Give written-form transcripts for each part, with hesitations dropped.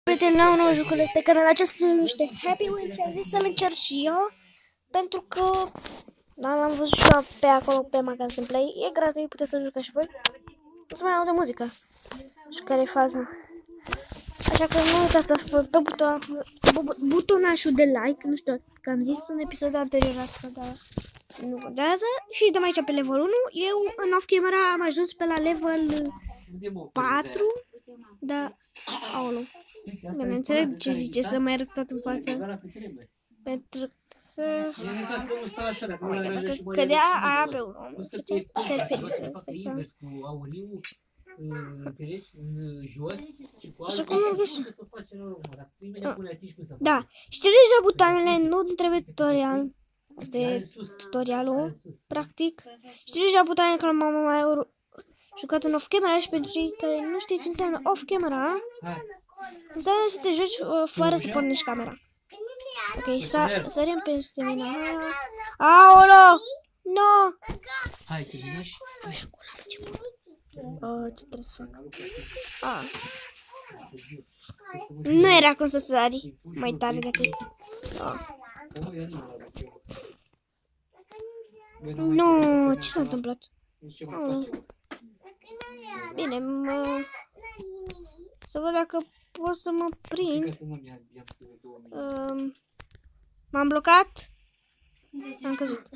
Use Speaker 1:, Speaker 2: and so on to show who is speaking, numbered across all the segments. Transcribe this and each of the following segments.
Speaker 1: Prieteni, la un nou jucălet pe canal, acesta se numește Happy Wheels și am zis să-l încerc și eu, pentru că l-am văzut și eu pe acolo pe Magazine Play, e gratuit, puteți să jucați și voi, nu se mai aude muzica, și care e faza. Așa că nu uitați să pe butonașul de like, nu știu că am zis în episodul anterior asta, dar nu contează. Și dăm aici pe level 1, eu în off-camera am ajuns pe la level 4, da, aolo. Bine, înțeleg de ce zice să merg tot în față. Pentru că... Dacă cădea aia pe un om, ce feriță asta e. Așa cum merg așa. Da, știi deja butoanele, nu trebuie tutorial. Asta e tutorialul, practic. Știi deja butoanele că m-am mai jucat în off-camera și pentru cei care nu știți ce înseamnă off-camera, înseamnă să te joci fără să pornești camera. Ok, sărim peste mine. Aolo! No!
Speaker 2: Hai, te zici?
Speaker 1: Ce trebuie să fac? Nu era cum să sari mai tare decât... Nu, ce s-a întâmplat? Bine, să văd dacă pot să mă prind. M-am blocat? Am căzut.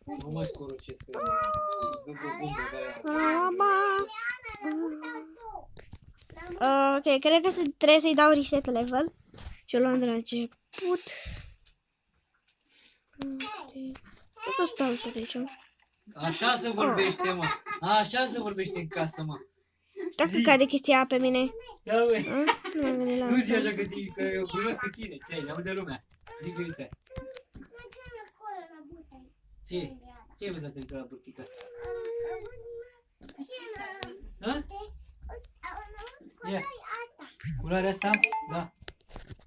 Speaker 2: Nu mă scorucesc că
Speaker 1: ok, cred că trebuie să-i dau reset level. Și o luăm de la început. Nu pot stau pe aici.
Speaker 2: Așa se vorbește, mă. Așa se vorbește în casă, mă.
Speaker 1: Dacă cade chestia pe mine.
Speaker 2: Ia, băi.
Speaker 1: Nu m-am gândit la
Speaker 2: Nu zi
Speaker 1: asta.
Speaker 2: așa că eu cunosc pe tine. Ce ai? Ne-aude lumea. Zic uite. Ce? Ce ai văzut încă la burtică? Hă? Ia. Culoarea asta? Da.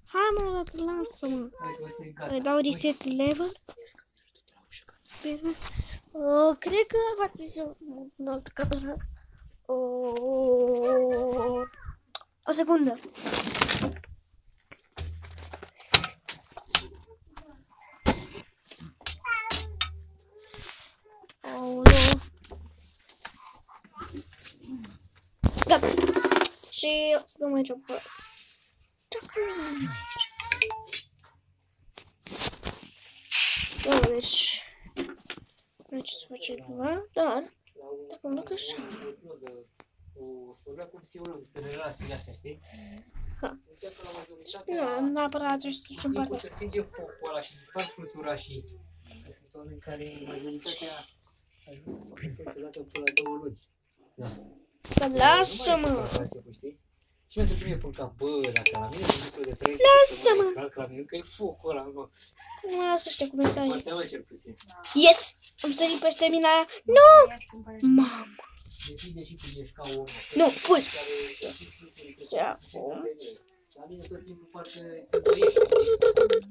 Speaker 1: Hai mă, lasă-mă.
Speaker 2: Hai că ăsta e gata.
Speaker 1: Îi dau reset level. Bine. Cred că va trebui să mut în altă cameră. O secundă. Gata. Și o să dăm aici o bă. Deci aici se face ceva, dar dacă mă duc așa.
Speaker 2: O vrea cum se urmă despre relațiile astea, știi?
Speaker 1: Nu, neapărat trebuie să ducem partea.
Speaker 2: Să stinge focul ăla și dispar flutura și sunt oameni în care majoritatea aș vrea să facă sex odată până la 2 luni. Da.
Speaker 1: Să lasă-mă!
Speaker 2: Și pentru mine e ca, bă, dacă la mine e de 3
Speaker 1: Lasă-mă!
Speaker 2: la mine că e focul ăla, mă.
Speaker 1: Nu, lasă ăștia cum e să
Speaker 2: Partea mea cel puțin.
Speaker 1: Yes! Am sărit peste mine aia. Nu! Mamă!
Speaker 2: Depinde și cum ești ca om.
Speaker 1: Nu, fugi!
Speaker 2: La mine tot timpul parcă se trăiește, știi?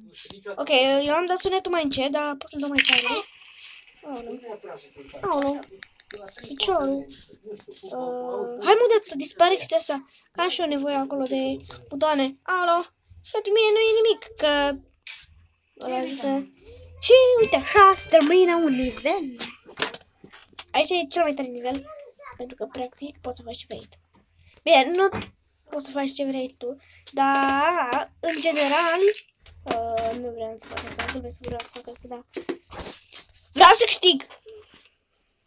Speaker 2: Nu știu niciodată.
Speaker 1: Ok, eu am dat sunetul mai încet, dar pot să-l dau mai tare. Aolo. Piciorul. Hai mă, să dispare chestia asta. Că am și eu nevoie acolo de butoane. Aolo. Pentru mine nu e nimic, că... Și uite, așa se termină un nivel. Aici e cel mai tare nivel. Pentru că, practic, poți să faci ce vrei tu. Bine, nu poți să faci ce vrei tu, dar, în general, nu vreau să fac asta, trebuie să vreau să fac asta, dar vreau să câștig.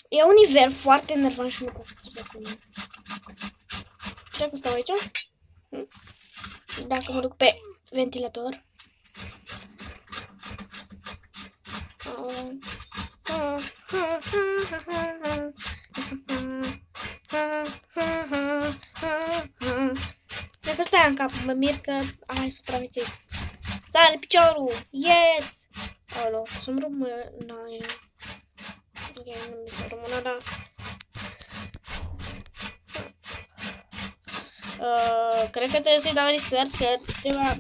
Speaker 1: E un nivel foarte enervant și nu pot să câștig acum. Așa că stau aici. Dacă mă duc pe ventilator. Dacă stai în cap, mă mir că ai supraviețuit. Sare piciorul! Yes! Alo, să-mi rup mâna aia. Ok, nu mi se rup mâna, dar... Cred că trebuie să-i dau restart, că ceva...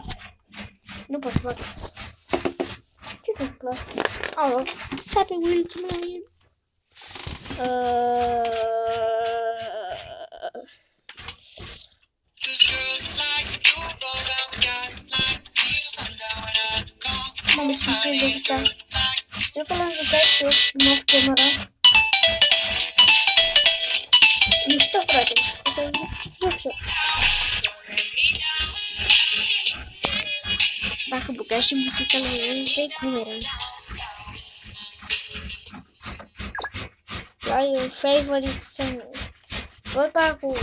Speaker 1: Nu pot să fac. Ce se întâmplă? Alo, Happy Wheels, mai... This girl's știu jocul ăsta. Știu că l-am jucat și eu off camera. Mișto, frate. Joc și eu. Dacă băgai și muzica la el, de cum era? Your favorite singer. Vorba cu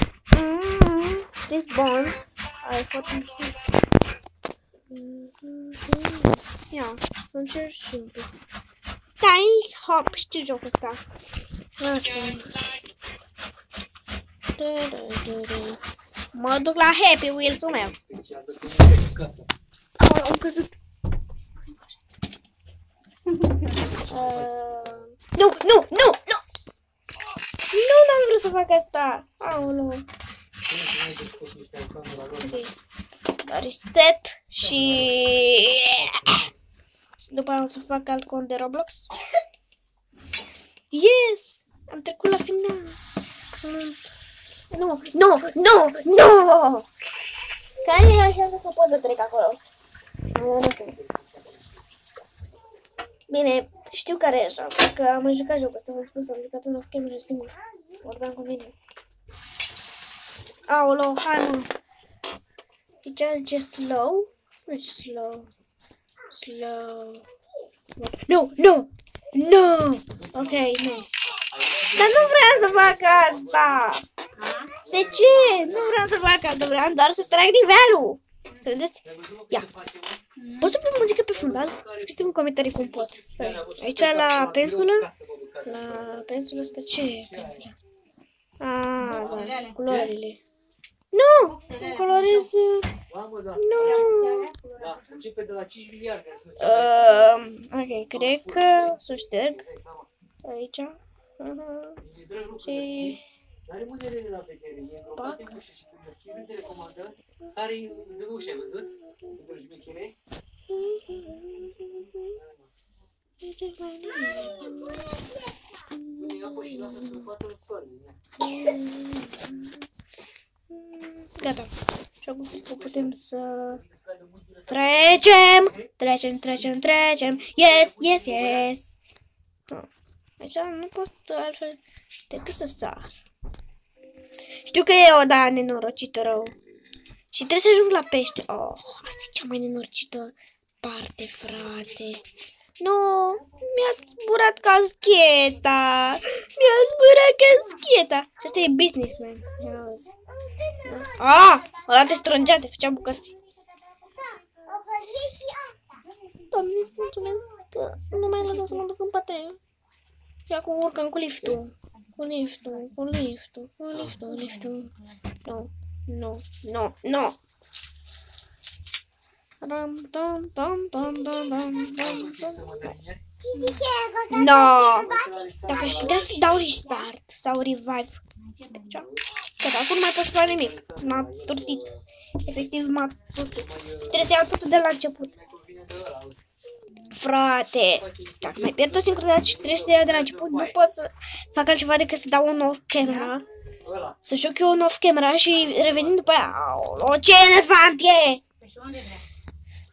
Speaker 1: These Bones. I thought ia, să încerc simplu. Tiles Hop, știu jocul ăsta. Lasă-mi. Mă duc la Happy Wheels-ul meu. Am căzut. Nu! Nu, n-am vrut să fac asta. Aoleu. Ok. Reset și... după aia o să fac alt cont de Roblox. Yes! Am trecut la final. Nu! Care e șansa să pot să trec acolo? Nu știu. Bine, știu care e șansa, că am mai jucat jocul ăsta, v-am spus, am jucat în off-camera singur. Vorbeam cu mine. Aolo, hai mă. Zice slow? Nu zice slow. Nu! Ok, nu. Dar nu vreau să fac asta! De ce? Nu vreau să fac asta, vreau doar să trag nivelul. Să vedeți? Ia. Poți să pun muzică pe fundal? Scrieți-mi în comentarii cum pot. Stai. Aici la pensulă. La pensulă asta ce e pensulă? Da, culorile. Nu! Colorez... Nu!
Speaker 2: Da, începe de la 5 miliarde.
Speaker 1: Ok, cred că să șterg. Aici. Și...
Speaker 2: Are modelele la vedere, e îngropat în ușă și când deschizi în telecomandă, sare din ușă, ai văzut? Pentru șmechire. Pune apă și lasă să bată în soarele.
Speaker 1: Gata. Și acum putem să trecem. Yes. Aici nu pot altfel decât să sar. Știu că e o da nenorocită rău. Și trebuie să ajung la pește. Oh, asta e cea mai nenorocită parte, frate. Nu, mi-a zburat cascheta. Și asta e businessman. Ăla te strângea, te făcea bucăți. Doamne, îți mulțumesc că nu mai lăsa să mă duc în pate. Și acum urcăm cu liftul. Cu liftul. No. No. Dacă aș putea să dau restart sau revive. Gata, acum nu mai pot să fac nimic. M-a turtit. Efectiv m-a turtit. Trebuie să iau totul de la început. Frate, dacă mai pierd o singură dată și trebuie să iau de la început, nu pot să fac altceva decât să dau un off camera. Să joc eu un off camera și revenind după aia. Aoleu, ce enervant e!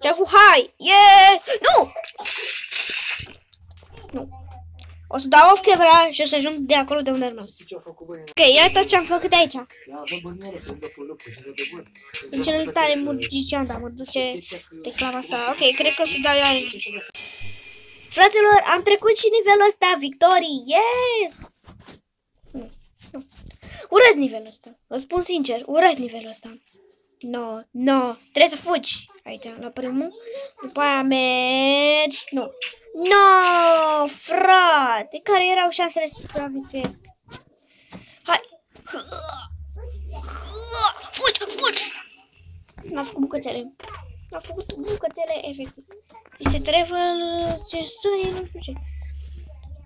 Speaker 1: Și acum, hai! Nu! O să dau off camera și o să ajung de acolo de unde am rămas. Ok, iată ce am făcut aici. Sunt cel tare mugician, dar mă duce de clava asta. Ok, cred că o să dau eu aici. Fraților, am trecut și nivelul ăsta, victorii, yes! Urăsc nivelul ăsta, vă spun sincer, urăsc nivelul ăsta. No, trebuie să fugi aici, la primul, după aia mergi, no, frate, care erau șansele să supraviețuiesc? Hai, fugi! N-am făcut bucățele, efectiv. Se trebuie ce nu știu ce.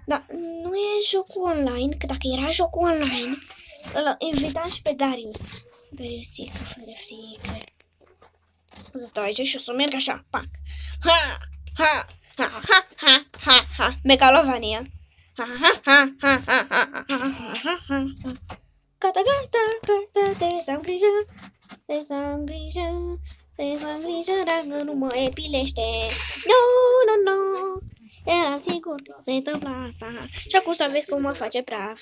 Speaker 1: Dar nu e jocul online, că dacă era jocul online, îl invitam și pe Darius. Dariusică, fără frică. O să stau aici și o să merg așa, pac. Ha, Megalovania. Gata, trebuie să am grijă. trebuie să am grijă, trebuie să am grijă dacă nu mă epilește. Nu, nu, nu, eram sigur că se întâmplă asta. Și acum să vezi cum mă face praf.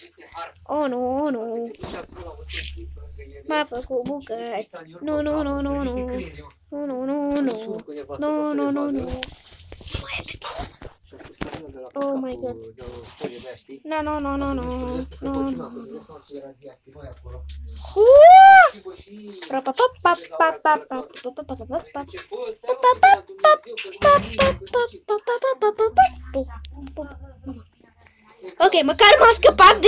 Speaker 1: Oh, nu, oh, nu. M-a făcut bucăți. Nu, nu, nu, nu, nu. Nu, nu, nu, nu. Nu, nu, nu, nu. Oh my god. No, no, no, no, no. No, no. Ok, măcar m-am scăpat de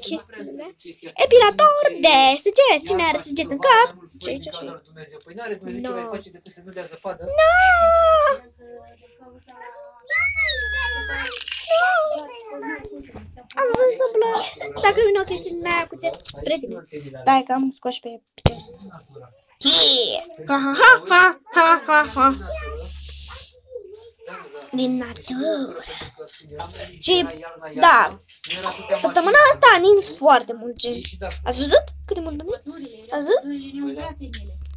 Speaker 1: chestiile. Epilator de săgeți. Cine are săgeți în cap? Săgeți așa.
Speaker 2: Păi n-are Dumnezeu ce mai face decât să nu dea zăpadă.
Speaker 1: Am văzut întâmplă. Dacă minuț este din aia cu țep spre tine. Stai că am scoși pe picior. Ha, ha, ha, ha, ha, ha. Din natură. Și, da, săptămâna asta a nins foarte mult, gen. Ați văzut cât de mult a nins? Ați văzut?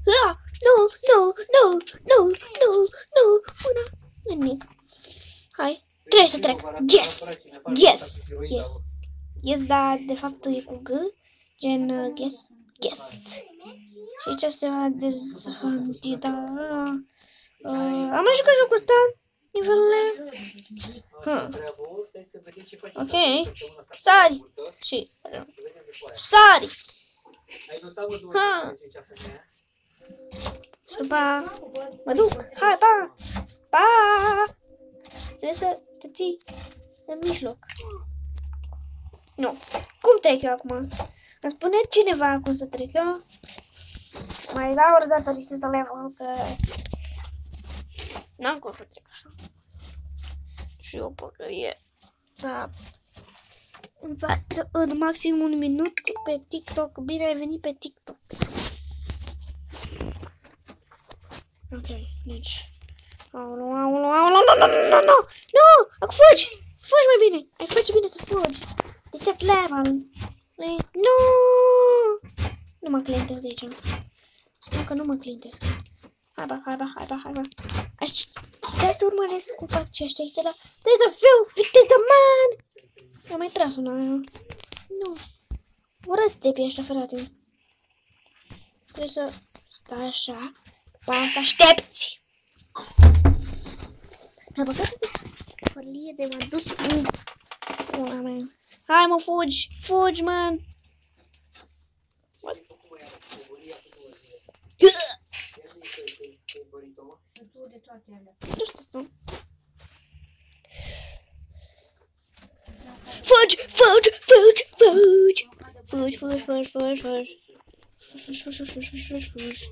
Speaker 1: Nu, nu, nu, nu, nu, nu, una, nimic. Hai, trebuie să trec. Yes, yes, yes. Yes, dar de fapt e cu G, gen yes, yes. Și aici se va dezvantida. Am mai jucat jocul ăsta, nivelele. Ok, sari. Și, sari. Și după mă duc, hai, pa, pa. Trebuie să te ții în mijloc. Nu. Cum trec eu acum? Îmi spune cineva cum să trec eu. Mai dau o dată reset de level, că n-am cum să trec așa. Și o păcărie. Da. Învață în maxim un minut pe TikTok. Bine ai venit pe TikTok. Ok, deci... Aolo, aolo, aolo, nu, nu, nu, nu, nu, nu, acum fugi, fugi mai bine, ai face bine să fugi, reset level, nu, nu mă clintesc de aici, spun că nu mă clintesc, hai ba, hai ba, hai ba, hai ba, aș putea să urmăresc cum fac ce ăștia aici, dar trebuie să fiu viteză, man, am mai tras una aia, nu, urăsc țepii ăștia, frate, trebuie să stai așa, după aia să aștepți. Am băgat de fărlie de m-a dus în pula mea. Hai mă, fugi, fugi, man.
Speaker 3: Sunt tu de toate alea.
Speaker 1: Fugi, fugi, fugi, fugi. Fugi, fugi, fugi, fugi, fugi. Fugi, fugi, fugi, fugi, fugi, fugi.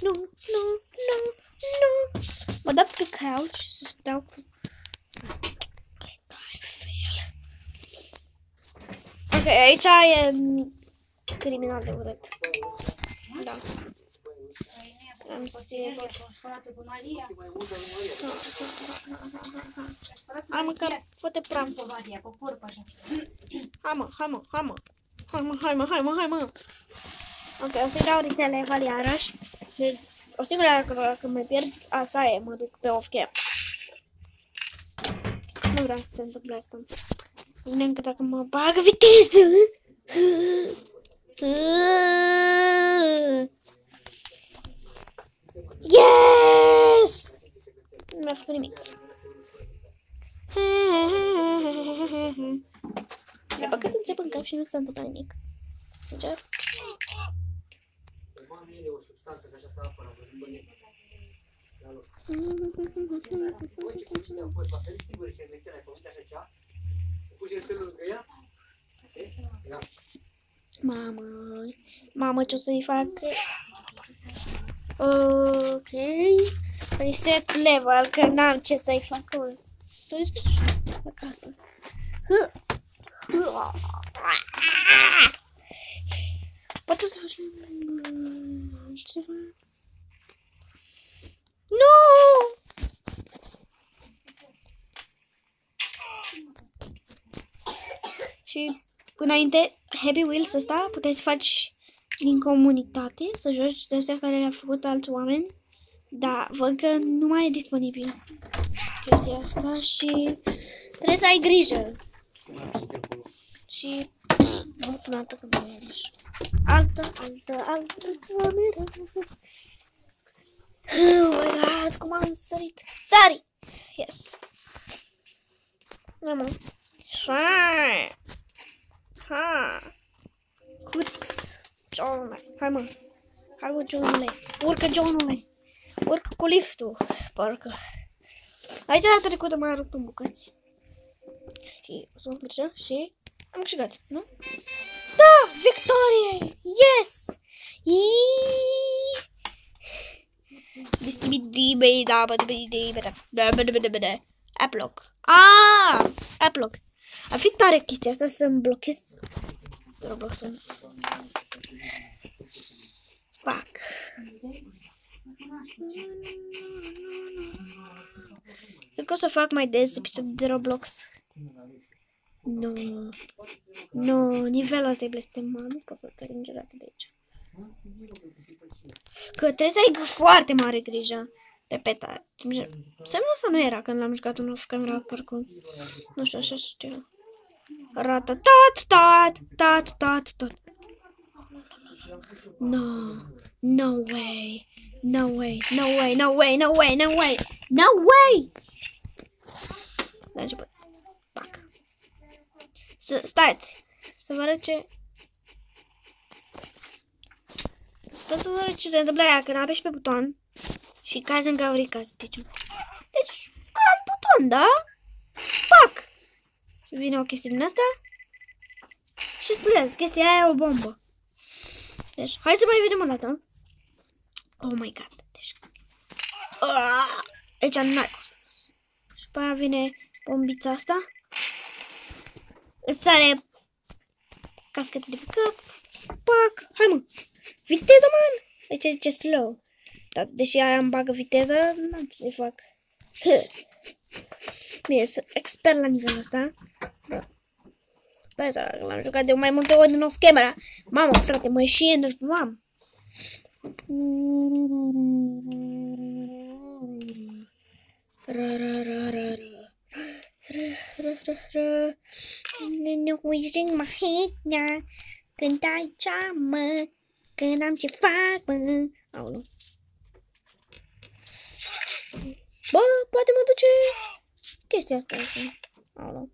Speaker 1: Nu, nu, nu, nu. Mă dau pe crouch să stau cu... Ok, aici e criminal de urât. Da. Am sigur. Hai măcar, fă-te praf. Hai mă, hai mă, hai mă. Hai mă, hai mă, hai mă, hai mă. Ok, o să-i dau reset level iarăși. O singură dată când mă pierd, asta e, mă duc pe off-cam. Nu vreau să se întâmple asta. Gândeam că dacă mă bag viteză... Yes! Nu mi-a făcut nimic. Mi-a băgat în țep în cap și nu s-a întâmplat nimic. Sincer.
Speaker 2: E o substanță că așa se apără, am văzut băieți. Uite cum cine a fost, va să-i sigur și înveția, ai pământ așa cea? Pui șerțelul lângă ea? Da.
Speaker 1: Mamă, mamă, ce o să-i fac? Ok. Reset level, că n-am ce să-i fac. Tu zici că acasă. Poate să faci ceva? Nu! Și înainte, Happy Wheels ăsta, puteai să faci din comunitate, să joci de astea care le-a făcut alți oameni, dar văd că nu mai e disponibil chestia asta și trebuie să ai grijă. Și un altă cameră. Altă cameră. Oh my god, cum am sărit. Sari! Yes. Mă. Ha. Cuț. Johnule. Hai mă. Hai mă, Johnule. Urcă, Johnule. Urcă cu liftul. Parcă. Aici data trecută m-a rupt în bucăți. Și o să mergem și am câștigat, nu? Da! Victorie! Yes! Uplock. Uplock. Ar fi tare chestia asta să-mi blochez Roblox-ul. Fac. Cred că o să fac mai des episod de Roblox. Nu, nivelul ăsta e blestemat, nu pot să trec niciodată de aici. Că trebuie să ai foarte mare grijă. Repeta. Semnul ăsta nu era când l-am jucat în off-camera, parcă. Nu știu, așa ceva. Ratatat. No way. La început. Pac. Stați. Să vă arăt ce... Să vă arăt ce se întâmplă aia când apeși pe buton și cazi în gaurica, să zicem. Deci, am buton, da? Pac! Și vine o chestie din asta și explodează. Chestia aia e o bombă. Deci, hai să mai vedem o dată. Oh my god. Deci, aici n-ai cum să râs. Și pe aia vine bombița asta. Îți sare casceta de pe cap. Pac! Hai mă! Viteză, man! Aici zice slow. Dar deși aia îmi bagă viteză, n-am ce să fac. Bine, sunt expert la nivelul ăsta. Da. Stai să l-am jucat de mai multe ori în off-camera. Mamă, frate, mă și enervam. Nu uiți în mașina când ai ceamă, când am ce fac, mă. Aoleu. Bă, poate mă duce chestia asta. Aoleu.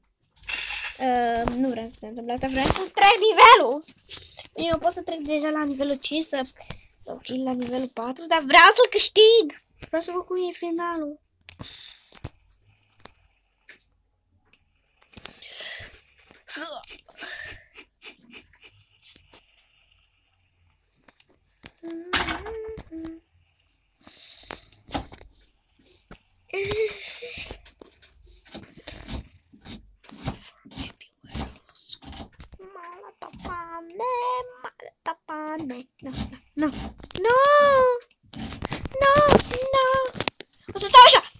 Speaker 1: Nu vreau să se întâmple asta, vreau să trec nivelul. Eu pot să trec deja la nivelul 5, ok, la nivelul 4, dar vreau să-l câștig. Vreau să văd cum e finalul. No. O să stau așa.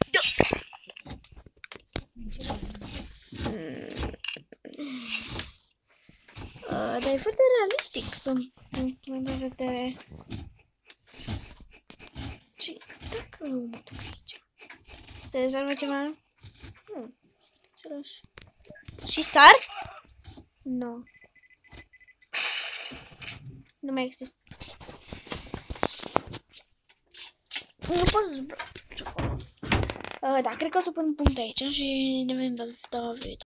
Speaker 1: Dar e foarte realistic. Și dacă mă duc aici, se rezolvă ceva? Nu. Și sar? Nu. Nu mai există. Nu pot să... Da, cred că o să pun un punct aici și ne vedem la viitor.